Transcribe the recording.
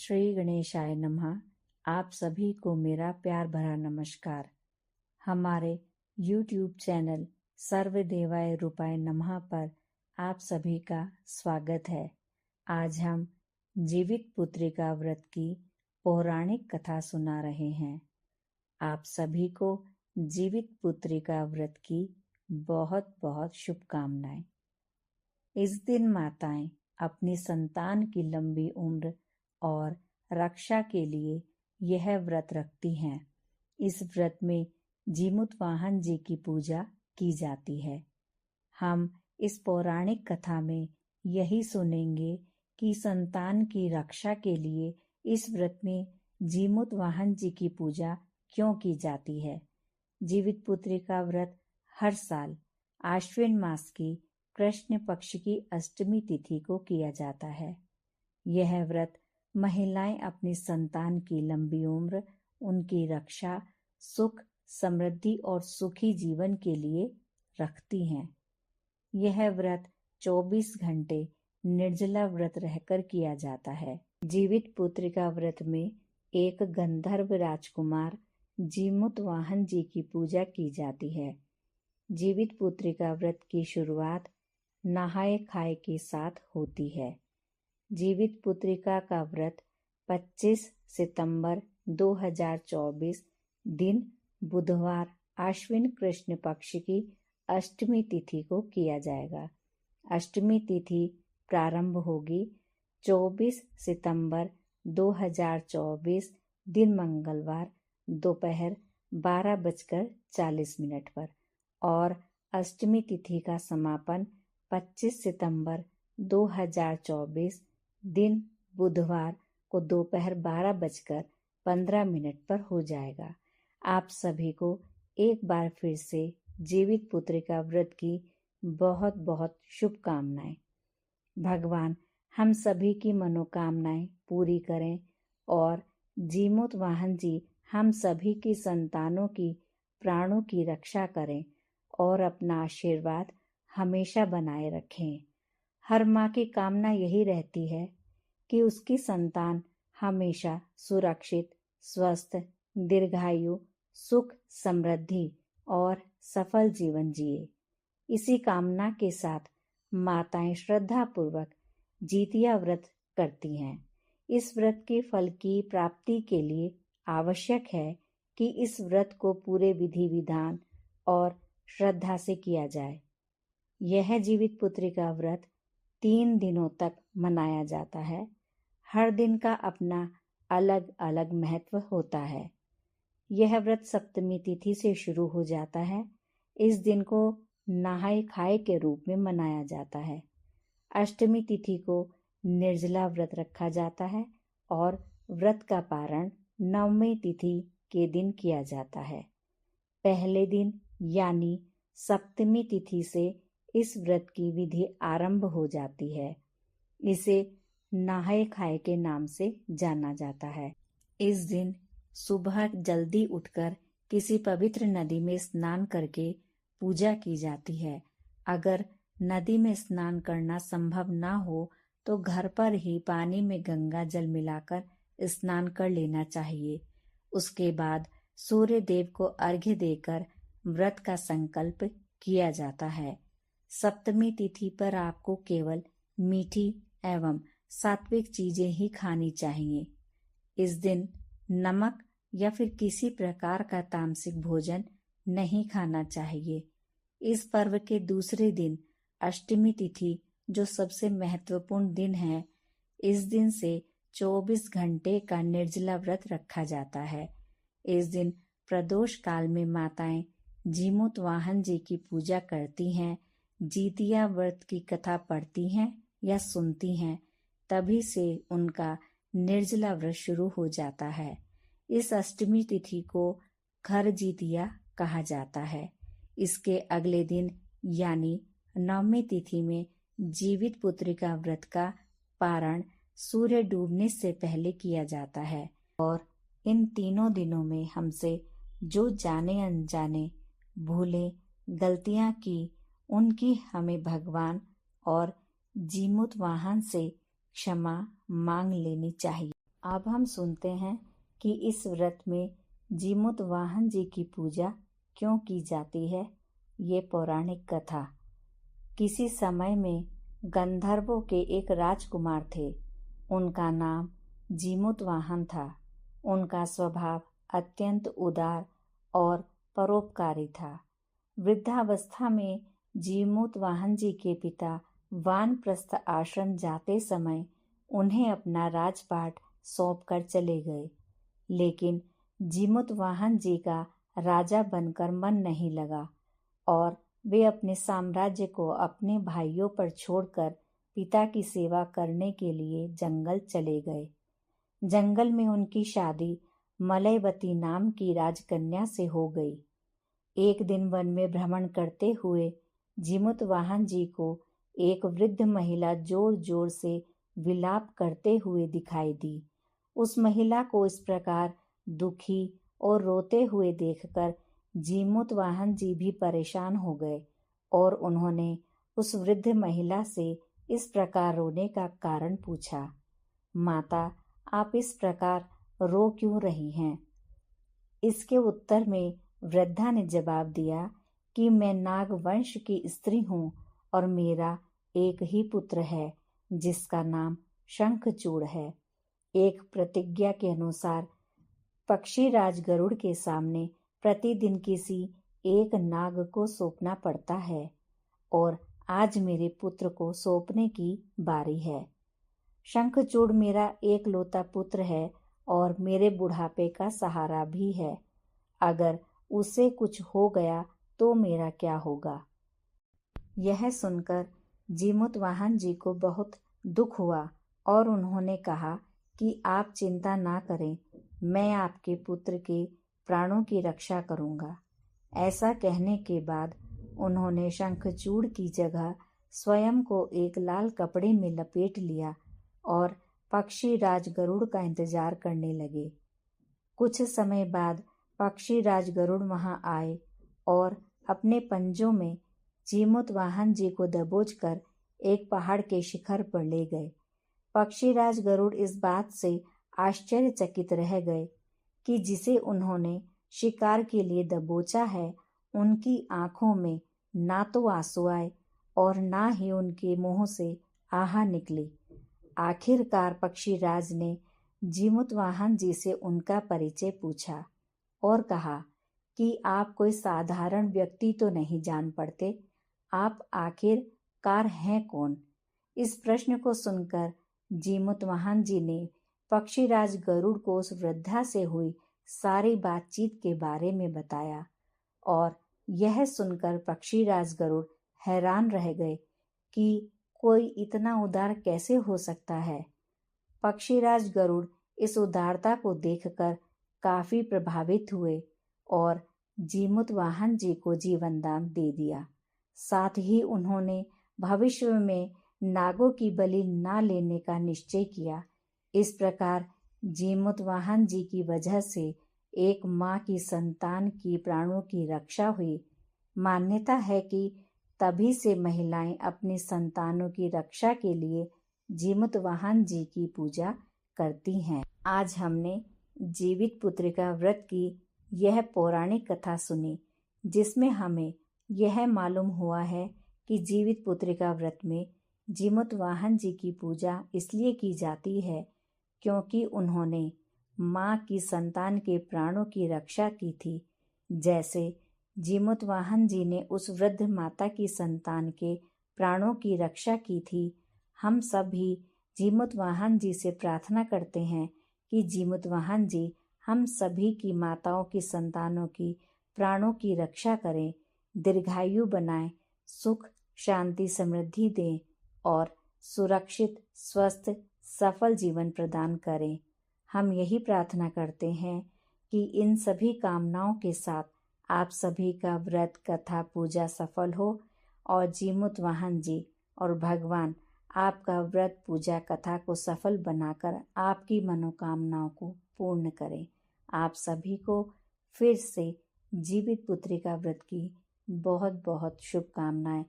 श्री गणेशाय नमः। आप सभी को मेरा प्यार भरा नमस्कार। हमारे YouTube चैनल सर्वदेवाय रूपाय नमः पर आप सभी का स्वागत है। आज हम जीवित पुत्रिका व्रत की पौराणिक कथा सुना रहे हैं। आप सभी को जीवित पुत्रिका व्रत की बहुत बहुत शुभकामनाएं। इस दिन माताएं अपनी संतान की लंबी उम्र और रक्षा के लिए यह व्रत रखती हैं। इस व्रत में जीमूत वाहन जी की पूजा की जाती है। हम इस पौराणिक कथा में यही सुनेंगे कि संतान की रक्षा के लिए इस व्रत में जीमूत वाहन जी की पूजा क्यों की जाती है। जीवित पुत्रिका व्रत हर साल आश्विन मास की कृष्ण पक्ष की अष्टमी तिथि को किया जाता है। यह व्रत महिलाएं अपनी संतान की लंबी उम्र, उनकी रक्षा, सुख, समृद्धि और सुखी जीवन के लिए रखती हैं। यह व्रत 24 घंटे निर्जला व्रत रहकर किया जाता है। जीवित पुत्रिका व्रत में एक गंधर्व राजकुमार जीमूत वाहन जी की पूजा की जाती है। जीवित पुत्रिका व्रत की शुरुआत नहाए खाए के साथ होती है। जीवित पुत्रिका का व्रत 25 सितंबर 2024 दिन बुधवार आश्विन कृष्ण पक्ष की अष्टमी तिथि को किया जाएगा। अष्टमी तिथि प्रारंभ होगी 24 सितंबर 2024 दिन मंगलवार दोपहर 12:40 पर और अष्टमी तिथि का समापन 25 सितंबर 2024 दिन बुधवार को दोपहर 12:15 पर हो जाएगा। आप सभी को एक बार फिर से जीवित पुत्रिका व्रत की बहुत बहुत शुभकामनाएं। भगवान हम सभी की मनोकामनाएं पूरी करें और जीमूत वाहन जी हम सभी की संतानों की प्राणों की रक्षा करें और अपना आशीर्वाद हमेशा बनाए रखें। हर माँ की कामना यही रहती है कि उसकी संतान हमेशा सुरक्षित, स्वस्थ, दीर्घायु, सुख, समृद्धि और सफल जीवन जिए। इसी कामना के साथ माताएं श्रद्धा पूर्वक जितिया व्रत करती हैं। इस व्रत के फल की प्राप्ति के लिए आवश्यक है कि इस व्रत को पूरे विधि विधान और श्रद्धा से किया जाए। यह जीवित पुत्रिका व्रत 3 दिनों तक मनाया जाता है। हर दिन का अपना अलग अलग महत्व होता है। यह व्रत सप्तमी तिथि से शुरू हो जाता है। इस दिन को नहाए खाए के रूप में मनाया जाता है। अष्टमी तिथि को निर्जला व्रत रखा जाता है और व्रत का पारण नवमी तिथि के दिन किया जाता है। पहले दिन यानी सप्तमी तिथि से इस व्रत की विधि आरंभ हो जाती है। इसे नहाए खाए के नाम से जाना जाता है। इस दिन सुबह जल्दी उठकर किसी पवित्र नदी में स्नान करके पूजा की जाती है। अगर नदी में स्नान करना संभव ना हो तो घर पर ही पानी में गंगा जल मिलाकर स्नान कर लेना चाहिए। उसके बाद सूर्य देव को अर्घ्य देकर व्रत का संकल्प किया जाता है। सप्तमी तिथि पर आपको केवल मीठी एवं सात्विक चीजें ही खानी चाहिए। इस दिन नमक या फिर किसी प्रकार का तामसिक भोजन नहीं खाना चाहिए। इस पर्व के दूसरे दिन अष्टमी तिथि जो सबसे महत्वपूर्ण दिन है, इस दिन से 24 घंटे का निर्जला व्रत रखा जाता है। इस दिन प्रदोष काल में माताएं जीमूत वाहन जी की पूजा करती हैं, जितिया व्रत की कथा पढ़ती हैं या सुनती हैं। तभी से उनका निर्जला व्रत शुरू हो जाता है। इस अष्टमी तिथि को घर जितिया कहा जाता है। इसके अगले दिन यानी नवमी तिथि में जीवित पुत्रिका व्रत का पारण सूर्य डूबने से पहले किया जाता है और इन तीनों दिनों में हमसे जो जाने अनजाने भूले गलतियां की, उनकी हमें भगवान और जीमूत वाहन से क्षमा मांग लेनी चाहिए। अब हम सुनते हैं कि इस व्रत में जीमूत वाहन जी की पूजा क्यों की जाती है। ये पौराणिक कथा। किसी समय में गंधर्वों के एक राजकुमार थे। उनका नाम जीमूत वाहन था। उनका स्वभाव अत्यंत उदार और परोपकारी था। वृद्धावस्था में जीमूत वाहन जी के पिता वानप्रस्थ आश्रम जाते समय उन्हें अपना राजपाट सौंपकर चले गए। लेकिन जीमूत वाहन जी का राजा बनकर मन नहीं लगा और वे अपने साम्राज्य को अपने भाइयों पर छोड़कर पिता की सेवा करने के लिए जंगल चले गए। जंगल में उनकी शादी मलयवती नाम की राजकन्या से हो गई। एक दिन वन में भ्रमण करते हुए जीमूत वाहन जी को एक वृद्ध महिला जोर जोर से विलाप करते हुए दिखाई दी। उस महिला को इस प्रकार दुखी और रोते हुए देखकर जीमूत वाहन जी भी परेशान हो गए और उन्होंने उस वृद्ध महिला से इस प्रकार रोने का कारण पूछा। माता, आप इस प्रकार रो क्यों रही हैं? इसके उत्तर में वृद्धा ने जवाब दिया कि मैं नाग वंश की स्त्री हूँ और मेरा एक ही पुत्र है जिसका नाम शंखचूड़ है। एक प्रतिज्ञा के अनुसार पक्षीराज गरुड़ के सामने प्रतिदिन किसी एक नाग को सौंपना पड़ता है और आज मेरे पुत्र को सौंपने की बारी है। शंखचूड़ मेरा एकलौता पुत्र है और मेरे बुढ़ापे का सहारा भी है। अगर उसे कुछ हो गया तो मेरा क्या होगा? यह सुनकर जीमूत वाहन जी को बहुत दुख हुआ और उन्होंने कहा कि आप चिंता ना करें, मैं आपके पुत्र के प्राणों की रक्षा करूंगा। ऐसा कहने के बाद उन्होंने शंखचूड़ की जगह स्वयं को एक लाल कपड़े में लपेट लिया और पक्षीराज गरुड़ का इंतजार करने लगे। कुछ समय बाद पक्षीराज गरुड़ वहां आए और अपने पंजों में जीमूत वाहन जी को दबोचकर एक पहाड़ के शिखर पर ले गए। पक्षीराज गरुड़ इस बात से आश्चर्यचकित रह गए कि जिसे उन्होंने शिकार के लिए दबोचा है, उनकी आंखों में ना तो आंसू आए और ना ही उनके मुंह से आहा निकली। आखिरकार पक्षीराज ने जीमूत वाहन जी से उनका परिचय पूछा और कहा कि आप कोई साधारण व्यक्ति तो नहीं जान पड़ते, आप आखिरकार हैं कौन? इस प्रश्न को सुनकर जीमूत वाहन जी ने पक्षीराज गरुड़ को उस वृद्धा से हुई सारी बातचीत के बारे में बताया और यह सुनकर पक्षीराज गरुड़ हैरान रह गए कि कोई इतना उदार कैसे हो सकता है। पक्षीराज गरुड़ इस उदारता को देखकर काफी प्रभावित हुए और जीमूत वाहन जी को जीवन दान दे दिया। साथ ही उन्होंने भविष्य में नागों की बलि न लेने का निश्चय किया। इस प्रकार जीमूत वाहन जी की वजह से एक माँ की संतान की प्राणों की रक्षा हुई। मान्यता है कि तभी से महिलाएं अपनी संतानों की रक्षा के लिए जीमूत वाहन जी की पूजा करती हैं। आज हमने जीवित पुत्रिका व्रत की यह पौराणिक कथा सुनी, जिसमें हमें यह मालूम हुआ है कि जीवित पुत्रिका व्रत में जीमूत वाहन जी की पूजा इसलिए की जाती है क्योंकि उन्होंने माँ की संतान के प्राणों की रक्षा की थी। जैसे जीमूत वाहन जी ने उस वृद्ध माता की संतान के प्राणों की रक्षा की थी, हम सब भी जीमूत वाहन जी से प्रार्थना करते हैं कि जीमूत वाहन जी हम सभी की माताओं की संतानों की प्राणों की रक्षा करें, दीर्घायु बनाएं, सुख शांति समृद्धि दें और सुरक्षित स्वस्थ सफल जीवन प्रदान करें। हम यही प्रार्थना करते हैं कि इन सभी कामनाओं के साथ आप सभी का व्रत कथा पूजा सफल हो और जीमूत वाहन जी और भगवान आपका व्रत पूजा कथा को सफल बनाकर आपकी मनोकामनाओं को पूर्ण करें। आप सभी को फिर से जीवित पुत्रिका व्रत की बहुत बहुत शुभकामनाएं।